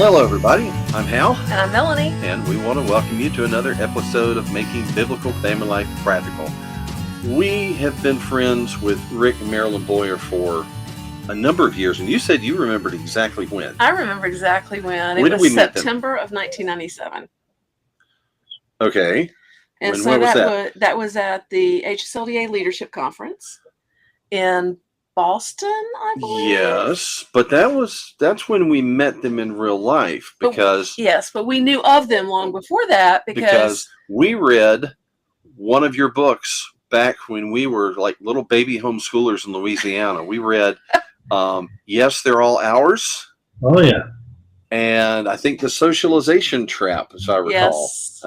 hello, everybody. I'm Hal. And I'm Melanie. And we want to welcome you to another episode of Making Biblical Family Life Practical. We have been friends with Rick and Marilyn Boyer for a number of years, and you said you remembered exactly when. I remember exactly when. When it did was we meet them? September of 1997. Okay. And when so was that? that was at the HSLDA Leadership Conference in Boston, I believe. Yes, but that's when we met them in real life because but we knew of them long before that because we read one of your books back when we were like little baby homeschoolers in Louisiana. We read Yes, They're All Ours. Oh yeah. And I think The Socialization Trap, as I recall. Yes.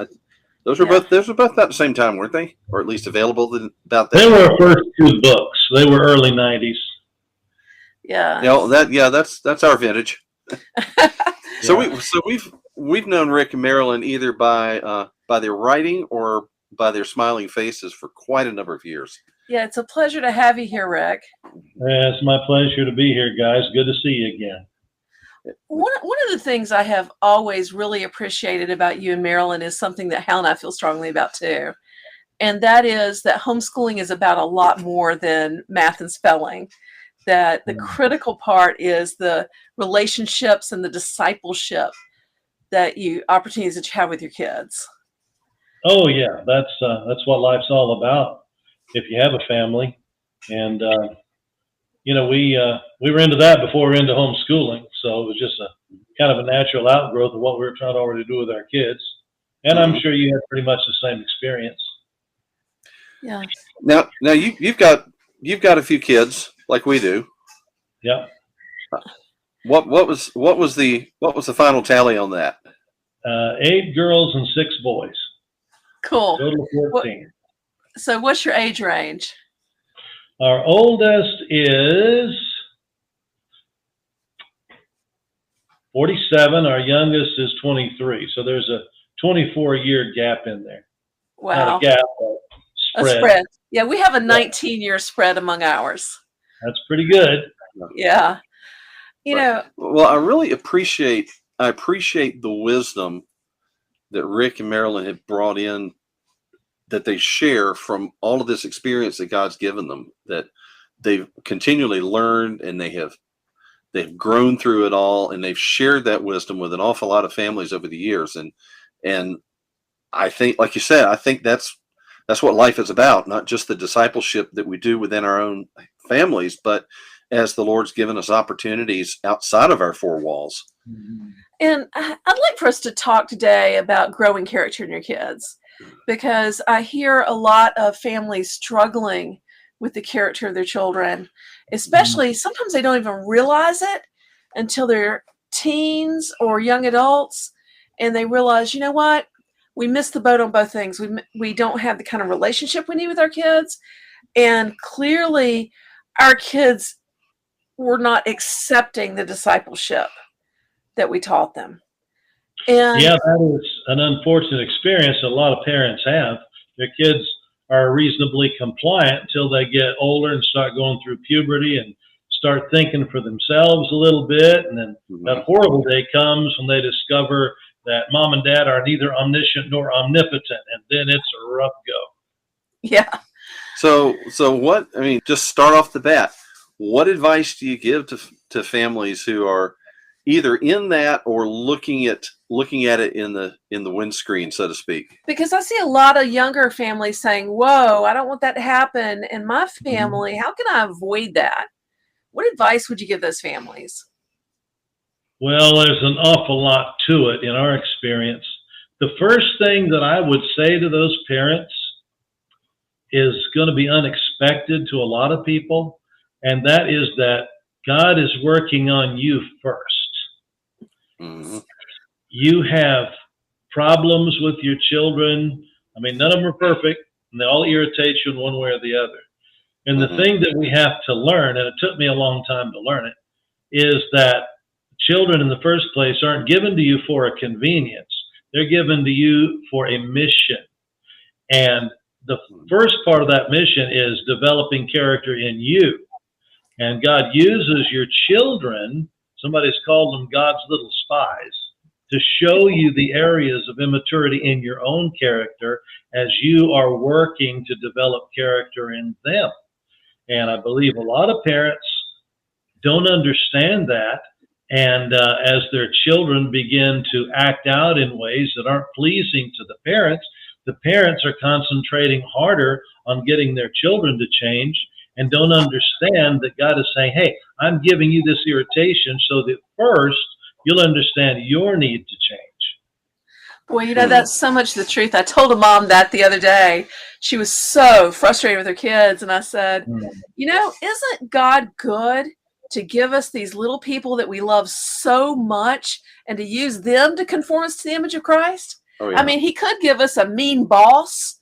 Those were both about the same time, weren't they? Or at least available about that. They were our first two books. They were early 90s. Yeah. That's our vintage. So we've known Rick and Marilyn either by their writing or by their smiling faces for quite a number of years. Yeah, it's a pleasure to have you here, Rick. Yeah, it's my pleasure to be here, guys. Good to see you again. One of the things I have always really appreciated about you and Marilyn is something that Hal and I feel strongly about too. And that is that homeschooling is about a lot more than math and spelling. That the critical part is the relationships and the discipleship opportunities that you have with your kids. Oh yeah, that's what life's all about. If you have a family, and we were into that before we were into homeschooling, so it was just a kind of a natural outgrowth of what we were trying to already do with our kids. And I'm sure you had pretty much the same experience. Yeah. Now you've got a few kids like we do. Yeah. What was the final tally on that? 8 girls and 6 boys. Cool. Total 14. So what's your age range? Our oldest is 47. Our youngest is 23. So there's a 24-year gap in there. Wow. Not a gap, but a spread. Yeah, we have a 19-year spread among ours. That's pretty good. Yeah. Well, I really appreciate the wisdom that Rick and Marilyn have brought in, that they share from all of this experience that God's given them, that they've continually learned, and they've grown through it all, and they've shared that wisdom with an awful lot of families over the years. And I think, like you said, I think that's what life is about, not just the discipleship that we do within our own families, but as the Lord's given us opportunities outside of our 4 walls. And I'd like for us to talk today about growing character in your kids, because I hear a lot of families struggling with the character of their children, especially sometimes they don't even realize it until they're teens or young adults, and they realize, you know what, we missed the boat on both things. We don't have the kind of relationship we need with our kids, and clearly our kids were not accepting the discipleship that we taught them. And yeah, that is an unfortunate experience that a lot of parents have. Their kids are reasonably compliant until they get older and start going through puberty and start thinking for themselves a little bit. And then that horrible day comes when they discover that mom and dad are neither omniscient nor omnipotent. And then it's a rough go. Yeah. So just start off the bat. What advice do you give to families who are either in that or looking at it in the windscreen, so to speak? Because I see a lot of younger families saying, whoa, I don't want that to happen in my family. How can I avoid that? What advice would you give those families? Well, there's an awful lot to it in our experience. The first thing that I would say to those parents is going to be unexpected to a lot of people, and that is that God is working on you first. Mm-hmm. You have problems with your children. I mean, none of them are perfect, and they all irritate you in one way or the other. And the thing that we have to learn, and it took me a long time to learn it, is that children in the first place aren't given to you for a convenience. They're given to you for a mission. And the first part of that mission is developing character in you. And God uses your children, somebody's called them God's little spies, to show you the areas of immaturity in your own character as you are working to develop character in them. And I believe a lot of parents don't understand that. And as their children begin to act out in ways that aren't pleasing to the parents are concentrating harder on getting their children to change and don't understand that God is saying, hey, I'm giving you this irritation so that first you'll understand your need to change. Boy, that's so much the truth. I told a mom that the other day. She was so frustrated with her kids. And I said, isn't God good to give us these little people that we love so much and to use them to conform us to the image of Christ? Oh, yeah. I mean, he could give us a mean boss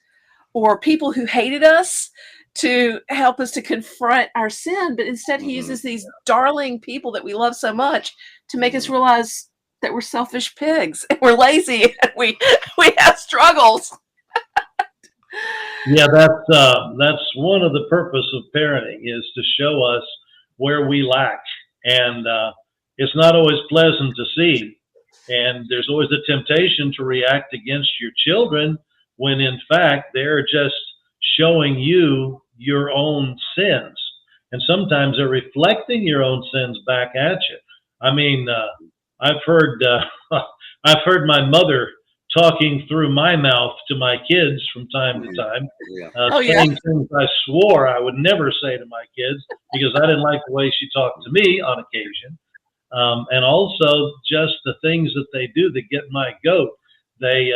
or people who hated us to help us to confront our sin. But instead, he uses these darling people that we love so much to make us realize that we're selfish pigs and we're lazy and we have struggles. Yeah, that's one of the purpose of parenting, is to show us where we lack. And it's not always pleasant to see. And there's always a temptation to react against your children when in fact they're just showing you your own sins. And sometimes they're reflecting your own sins back at you. I mean, I've heard my mother talking through my mouth to my kids from time to time, saying things I swore I would never say to my kids because I didn't like the way she talked to me on occasion. And also just the things that they do that get my goat. They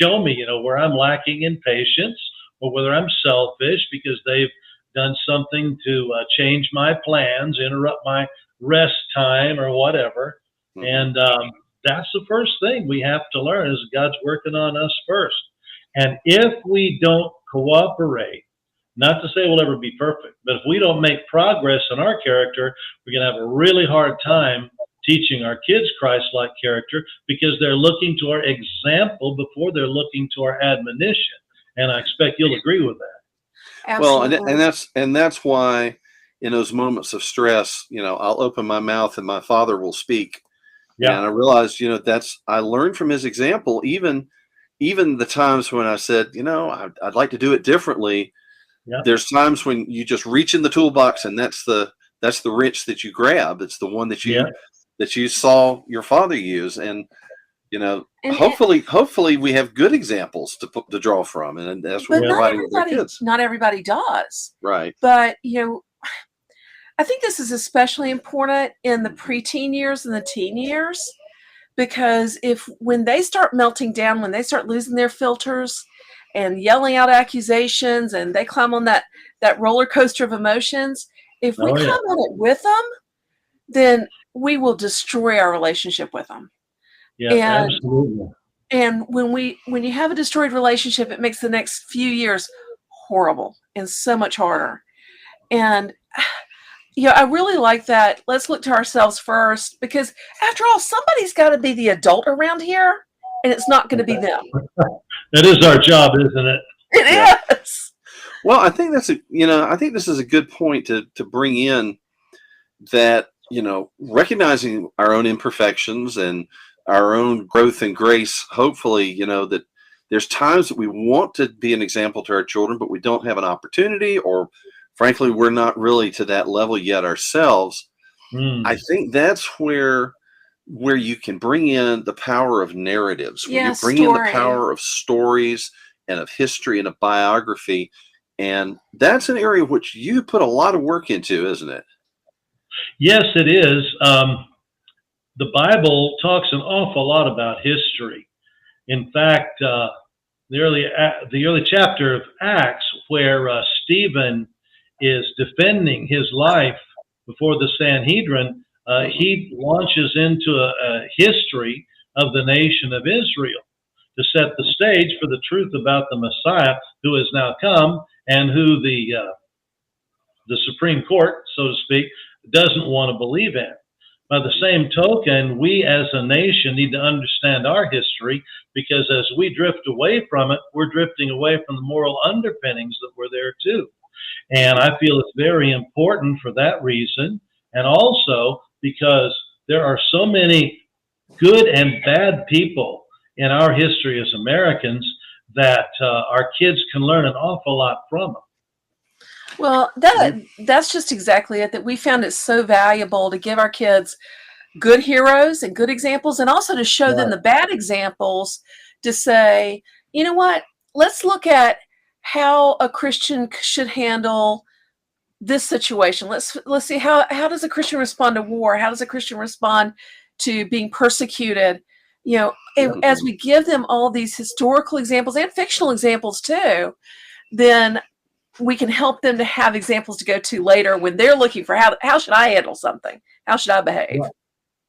show me, where I'm lacking in patience or whether I'm selfish because they've done something to change my plans, interrupt my rest time or whatever. And that's the first thing we have to learn is God's working on us first. And if we don't cooperate, not to say we'll ever be perfect, but if we don't make progress in our character, we're going to have a really hard time teaching our kids Christ-like character because they're looking to our example before they're looking to our admonition. And I expect you'll agree with that. Absolutely. Well, and that's why in those moments of stress, I'll open my mouth and my father will speak. Yeah. And I realized, I learned from his example, even the times when I said, I'd like to do it differently. Yeah. There's times when you just reach in the toolbox and that's the wrench that you grab. It's the one that you saw your father use. And, hopefully we have good examples to draw from. And that's what we're providing with our kids. Not everybody does. Right. But, I think this is especially important in the preteen years and the teen years, because when they start melting down, when they start losing their filters and yelling out accusations and they climb on that roller coaster of emotions, if we climb on it with them, then we will destroy our relationship with them. Yeah, absolutely. And when you have a destroyed relationship, it makes the next few years horrible and so much harder. And I really like that. Let's look to ourselves first, because after all, somebody's got to be the adult around here, and it's not going to be them. That is our job, isn't it? It is. Well, I think I think this is a good point to bring in that, recognizing our own imperfections and our own growth and grace, hopefully, that there's times that we want to be an example to our children, but we don't have an opportunity, or frankly, we're not really to that level yet ourselves. I think that's where you can bring in the power of narratives, where you bring in the power of stories and of history and of biography. And that's an area which you put a lot of work into, isn't it? Yes, it is. The Bible talks an awful lot about history. In fact, the early chapter of Acts, where Stephen is defending his life before the Sanhedrin, he launches into a history of the nation of Israel to set the stage for the truth about the Messiah who has now come and who the Supreme Court, so to speak, doesn't want to believe in. By the same token, we as a nation need to understand our history, because as we drift away from it, we're drifting away from the moral underpinnings that were there too. And I feel it's very important for that reason, and also because there are so many good and bad people in our history as Americans that our kids can learn an awful lot from them. Well, that's just exactly it, that we found it so valuable to give our kids good heroes and good examples, and also to show them the bad examples, to say, you know what, let's look at how a Christian should handle this situation. Let's see how does a Christian respond to war? How does a Christian respond to being persecuted? You know, and as we give them all these historical examples and fictional examples too, then we can help them to have examples to go to later when they're looking for how should I handle something? How should I behave? Right.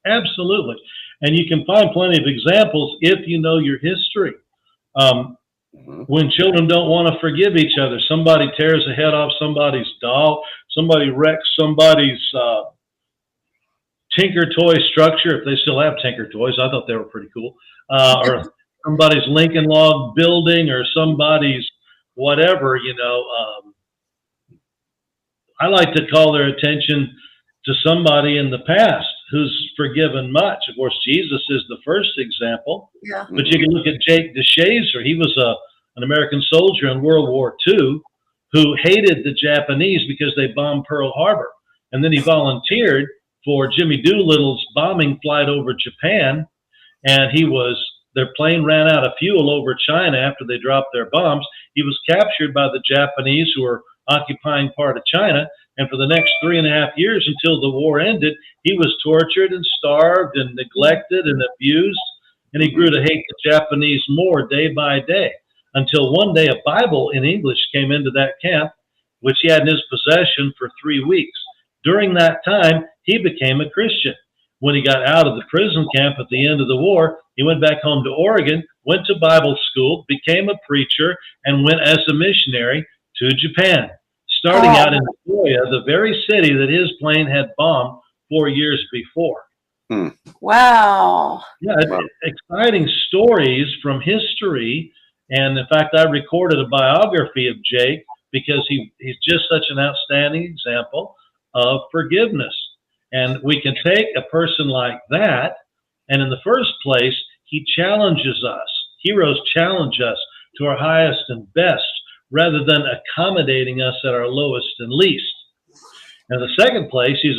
Absolutely. And you can find plenty of examples if you know your history. When children don't want to forgive each other, somebody tears the head off somebody's doll, somebody wrecks somebody's Tinker Toy structure, if they still have Tinker Toys. I thought they were pretty cool. Or somebody's Lincoln Log building, or somebody's whatever, you know. I like to call their attention to somebody in the past who's forgiven much. Of course, Jesus is the first example. Yeah. But you can look at Jake DeShazer. He was an American soldier in World War II who hated the Japanese because they bombed Pearl Harbor. And then he volunteered for Jimmy Doolittle's bombing flight over Japan. And their plane ran out of fuel over China after they dropped their bombs. He was captured by the Japanese, who were occupying part of China. And for the next 3.5 years until the war ended, he was tortured and starved and neglected and abused. And he grew to hate the Japanese more day by day, until one day a Bible in English came into that camp, which he had in his possession for 3 weeks. During that time, he became a Christian. When he got out of the prison camp at the end of the war, he went back home to Oregon, went to Bible school, became a preacher, and went as a missionary to Japan, starting out in Nagoya, the very city that his plane had bombed 4 years before. Wow. Yeah, exciting stories from history. And in fact, I recorded a biography of Jake because he's just such an outstanding example of forgiveness. And we can take a person like that, and in the first place, he challenges us. Heroes challenge us to our highest and best, rather than accommodating us at our lowest and least. And in the second place, he's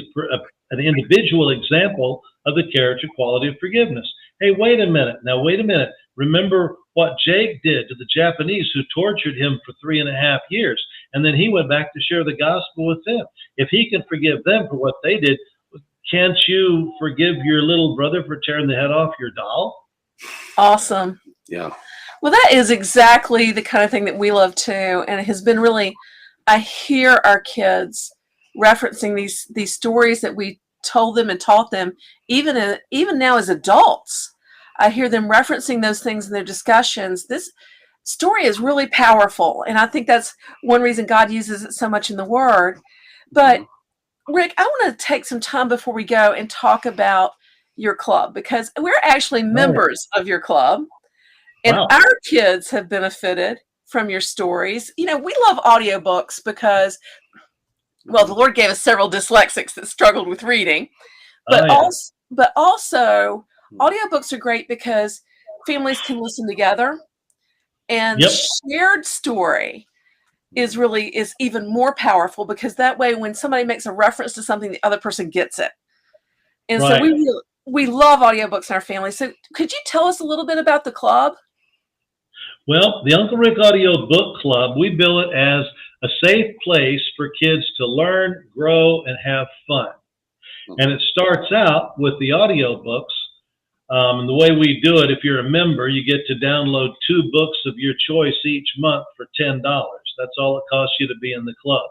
an individual example of the character quality of forgiveness. Hey, wait a minute. Remember what Jake did to the Japanese who tortured him for 3.5 years. And then he went back to share the gospel with them. If he can forgive them for what they did, can't you forgive your little brother for tearing the head off your doll? Awesome. Yeah. Well, that is exactly the kind of thing that we love too. And it has been really, I hear our kids referencing these stories that we told them and taught them, even now as adults. I hear them referencing those things in their discussions. This story is really powerful. And I think that's one reason God uses it so much in the Word. But Rick, I want to take some time before we go and talk about your club, because we're actually members of your club. And our kids have benefited from your stories. You know, we love audiobooks because, well, the Lord gave us several dyslexics that struggled with reading. But also, audiobooks are great because families can listen together. And shared story is even more powerful, because that way when somebody makes a reference to something, the other person gets it. And so we love audiobooks in our family. So could you tell us a little bit about the club? Well, the Uncle Rick Audio Book Club, we bill it as a safe place for kids to learn, grow, and have fun. And it starts out with the audiobooks. And the way we do it, if you're a member, you get to download 2 books of your choice each month for $10. That's all it costs you to be in the club.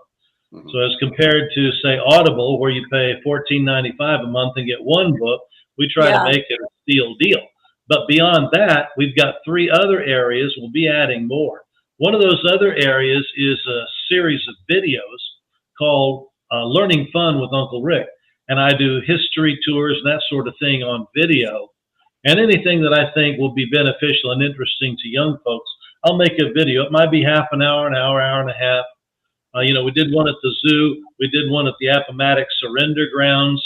So as compared to, say, Audible, where you pay $14.95 a month and get 1 book, we try to make it a steal deal. But beyond that, we've got 3 other areas. We'll be adding more. One of those other areas is a series of videos called Learning Fun with Uncle Rick. And I do history tours and that sort of thing on video. And anything that I think will be beneficial and interesting to young folks, I'll make a video. It might be half an hour, hour and a half. We did one at the zoo. We did one at the Appomattox Surrender Grounds.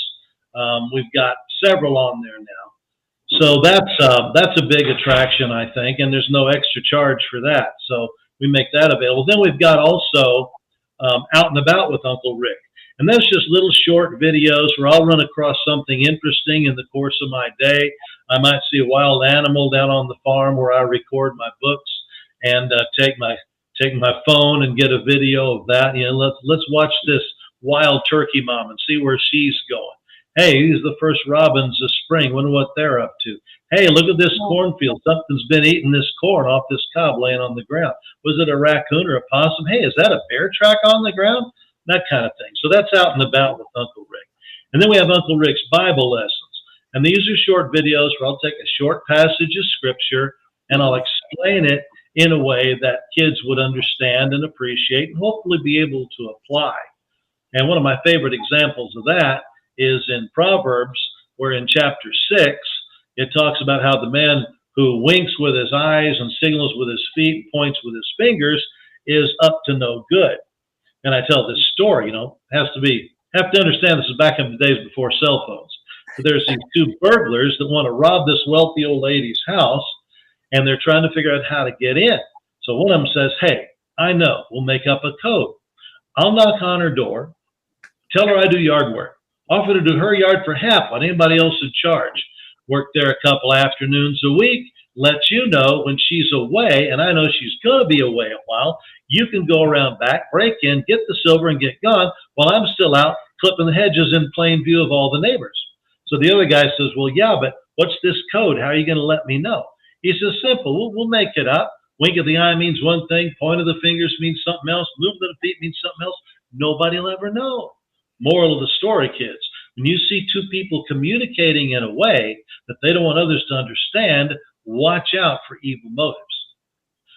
We've got several on there now. So that's a big attraction, I think, and there's no extra charge for that. So we make that available. Then we've got also Out and About with Uncle Rick. And that's just little short videos where I'll run across something interesting in the course of my day. I might see a wild animal down on the farm where I record my books and take my phone and get a video of that. You know, let's watch this wild turkey mom and see where she's going. Hey, these are the first robins of spring. Wonder what they're up to. Hey, look at this cornfield. Something's been eating this corn off this cob laying on the ground. Was it a raccoon or a possum? Hey, is that a bear track on the ground? That kind of thing. So that's Out and About with Uncle Rick. And then we have Uncle Rick's Bible lessons. And these are short videos where I'll take a short passage of scripture and I'll explain it in a way that kids would understand and appreciate and hopefully be able to apply. And one of my favorite examples of that is in Proverbs, where in chapter 6, it talks about how the man who winks with his eyes and signals with his feet, points with his fingers, is up to no good. And I tell this story, you know, have to understand this is back in the days before cell phones. So there's these two burglars that want to rob this wealthy old lady's house, and they're trying to figure out how to get in. So one of them says, hey, I know, we'll make up a code. I'll knock on her door, tell her I do yard work, offer to do her yard for half what anybody else would charge. Work there a couple afternoons a week, let you know when she's away, and I know she's going to be away a while. You can go around back, break in, get the silver, and get gone while I'm still out clipping the hedges in plain view of all the neighbors. So the other guy says, well, yeah, but what's this code? How are you going to let me know? He says, simple, we'll make it up. Wink of the eye means one thing, point of the fingers means something else, movement of the feet means something else. Nobody will ever know. Moral of the story, kids, when you see two people communicating in a way that they don't want others to understand, watch out for evil motives.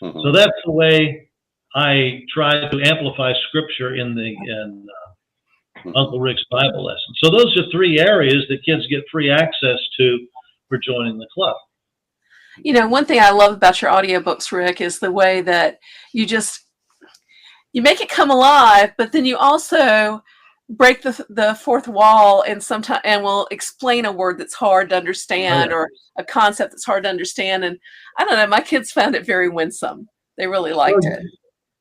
Mm-hmm. So that's the way I try to amplify scripture in Uncle Rick's Bible lesson. So those are three areas that kids get free access to for joining the club. You know, one thing I love about your audiobooks, Rick, is the way that you make it come alive, but then you also break the fourth wall and will explain a word that's hard to understand or a concept that's hard to understand. And I don't know, my kids found it very winsome. They really liked it.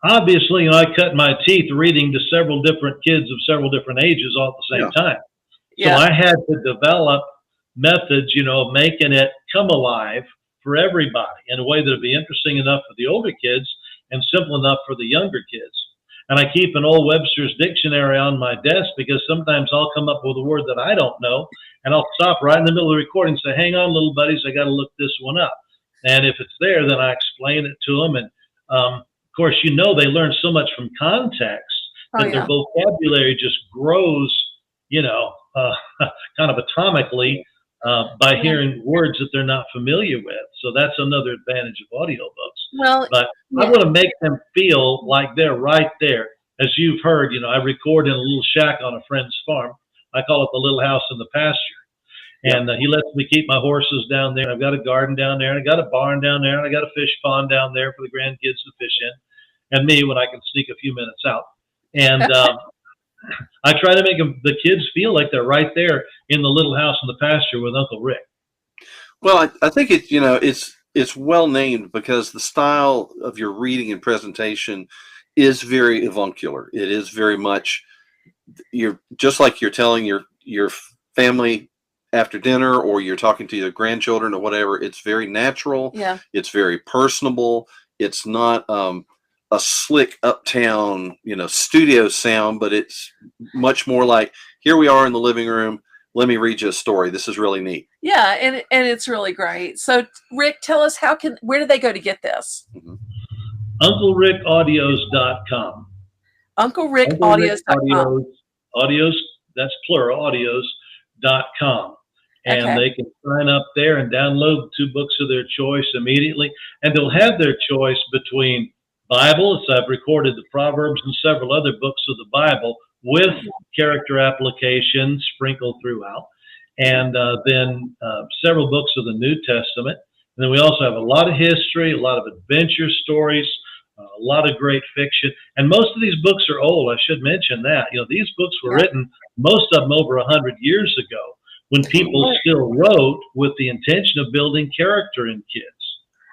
Obviously, you know, I cut my teeth reading to several different kids of several different ages all at the same time. So I had to develop methods, you know, of making it come alive for everybody in a way that would be interesting enough for the older kids and simple enough for the younger kids. And I keep an old Webster's dictionary on my desk because sometimes I'll come up with a word that I don't know, and I'll stop right in the middle of the recording and say, hang on, little buddies, I got to look this one up. And if it's there, then I explain it to them. And of course, you know, they learn so much from context that their vocabulary just grows, you know, kind of atomically by hearing words that they're not familiar with. So that's another advantage of audiobooks. Well, but I want to make them feel like they're right there. As you've heard, you know, I record in a little shack on a friend's farm. I call it the little house in the pasture. And he lets me keep my horses down there. I've got a garden down there, and I got a barn down there, and I got a fish pond down there for the grandkids to fish in, and me when I can sneak a few minutes out. And I try to make the kids feel like they're right there in the little house in the pasture with Uncle Rick. Well, I think it's well named because the style of your reading and presentation is very avuncular. It is very much you're just like you're telling your family after dinner, or you're talking to your grandchildren or whatever. It's very natural. Yeah. It's very personable. It's not a slick uptown, you know, studio sound, but it's much more like, here we are in the living room. Let me read you a story. This is really neat. Yeah, and it's really great. So, Rick, tell us where do they go to get this? Mm-hmm. UncleRickAudios.com. UncleRickAudios.com. Audios, that's plural, audios.com. And they can sign up there and download 2 books of their choice immediately. And they'll have their choice between Bibles. I've recorded the Proverbs and several other books of the Bible with character applications sprinkled throughout. And then several books of the New Testament. And then we also have a lot of history, a lot of adventure stories, a lot of great fiction. And most of these books are old. I should mention that. You know, these books were written, most of them over 100 years ago. when people still wrote with the intention of building character in kids.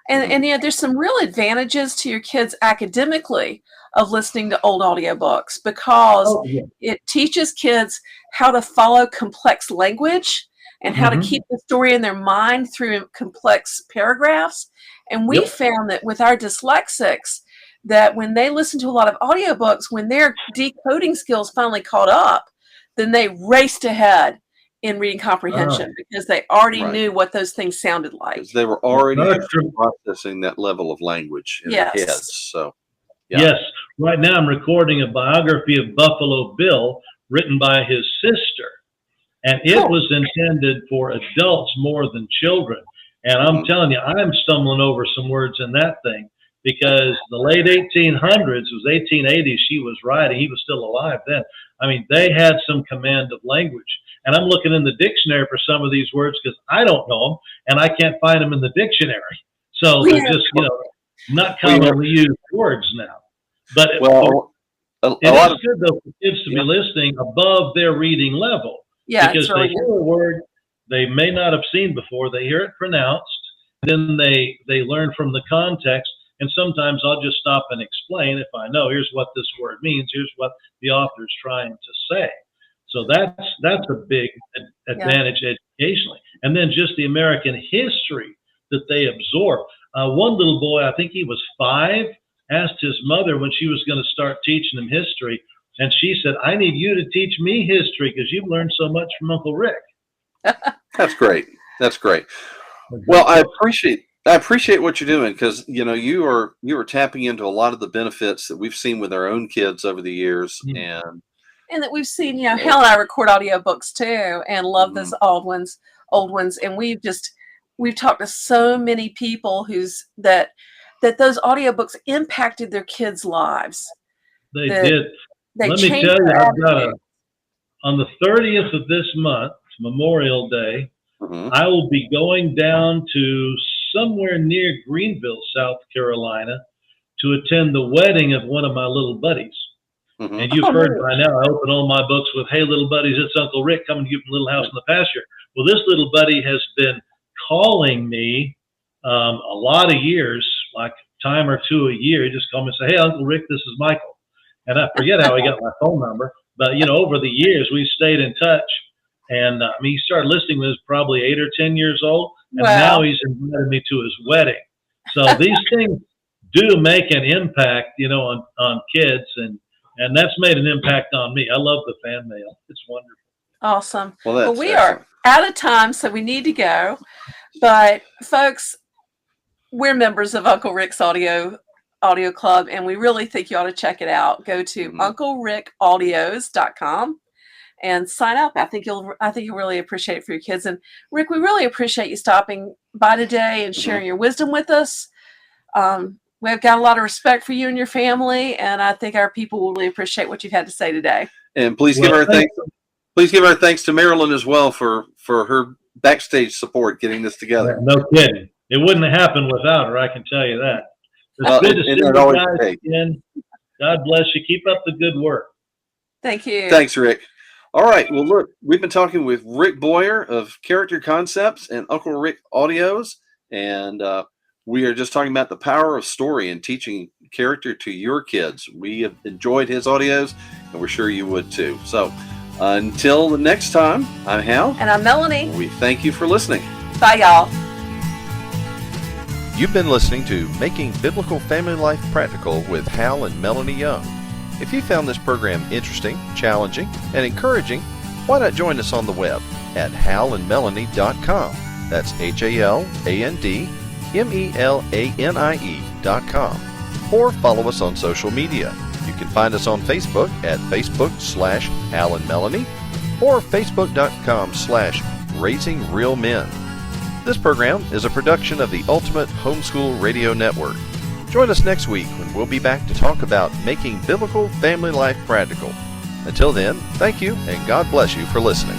And there's some real advantages to your kids academically of listening to old audiobooks, because it teaches kids how to follow complex language and how to keep the story in their mind through complex paragraphs. And we found that with our dyslexics, that when they listen to a lot of audiobooks, when their decoding skills finally caught up, then they raced ahead in reading comprehension because they already knew what those things sounded like. Because they were already processing that level of language in their heads. So, yes. Right now I'm recording a biography of Buffalo Bill written by his sister. And it was intended for adults more than children. And I'm telling you, I'm stumbling over some words in that thing, because the late 1800s, it was 1880, she was writing. He was still alive then. I mean, they had some command of language. And I'm looking in the dictionary for some of these words because I don't know them, and I can't find them in the dictionary. So they're just, not commonly used words now. But it is good, though, for kids to be listening above their reading level. Yeah, because they hear a word they may not have seen before. They hear it pronounced, then they learn from the context. And sometimes I'll just stop and explain if I know, here's what this word means, here's what the author's trying to say. So that's a big advantage educationally. And then just the American history that they absorb. One little boy, I think he was 5, asked his mother when she was going to start teaching him history, and she said, I need you to teach me history because you've learned so much from Uncle Rick. That's great. That's great. Well, I appreciate what you're doing, because you are tapping into a lot of the benefits that we've seen with our own kids over the years, and that we've seen. Hal and I record audiobooks too, and love those old ones. And we've talked to so many people that those audiobooks impacted their kids' lives. They did. Let me tell you, I've got on the 30th of this month, Memorial Day, I will be going down to somewhere near Greenville, South Carolina, to attend the wedding of one of my little buddies. And you've heard by now, I open all my books with, hey, little buddies, it's Uncle Rick coming to you from Little House in the Pasture. Well, this little buddy has been calling me a lot of years, like a time or two a year. He just called me and say, hey, Uncle Rick, this is Michael. And I forget how he got my phone number, but over the years we stayed in touch. And he started listening when he was probably 8 or 10 years old, and now he's invited me to his wedding. So these things do make an impact, on kids, and that's made an impact on me. I love the fan mail; it's wonderful. Awesome. Well, we are out of time, so we need to go. But folks, we're members of Uncle Rick's Audio Club, and we really think you ought to check it out. Go to unclerickaudios.com and sign up. I think you'll really appreciate it for your kids. And Rick, we really appreciate you stopping by today and sharing your wisdom with us. We've got a lot of respect for you and your family, and I think our people will really appreciate what you've had to say today. And please give our thanks. Please give our thanks to Marilyn as well for her backstage support getting this together. No kidding. It wouldn't have happened without her, I can tell you that. It's good to see you guys again. God bless you. Keep up the good work. Thank you. Thanks, Rick. All right. Well, look, we've been talking with Rick Boyer of Character Concepts and Uncle Rick Audios, and we are just talking about the power of story and teaching character to your kids. We have enjoyed his audios, and we're sure you would too. So until the next time, I'm Hal. And I'm Melanie. We thank you for listening. Bye, y'all. You've been listening to Making Biblical Family Life Practical with Hal and Melanie Young. If you found this program interesting, challenging, and encouraging, why not join us on the web at halandmelanie.com. That's HALANDMELANIE.com. Or follow us on social media. You can find us on Facebook at Facebook/Hal and Melanie or Facebook.com/Raising Real Men. This program is a production of the Ultimate Homeschool Radio Network. Join us next week when we'll be back to talk about making biblical family life practical. Until then, thank you and God bless you for listening.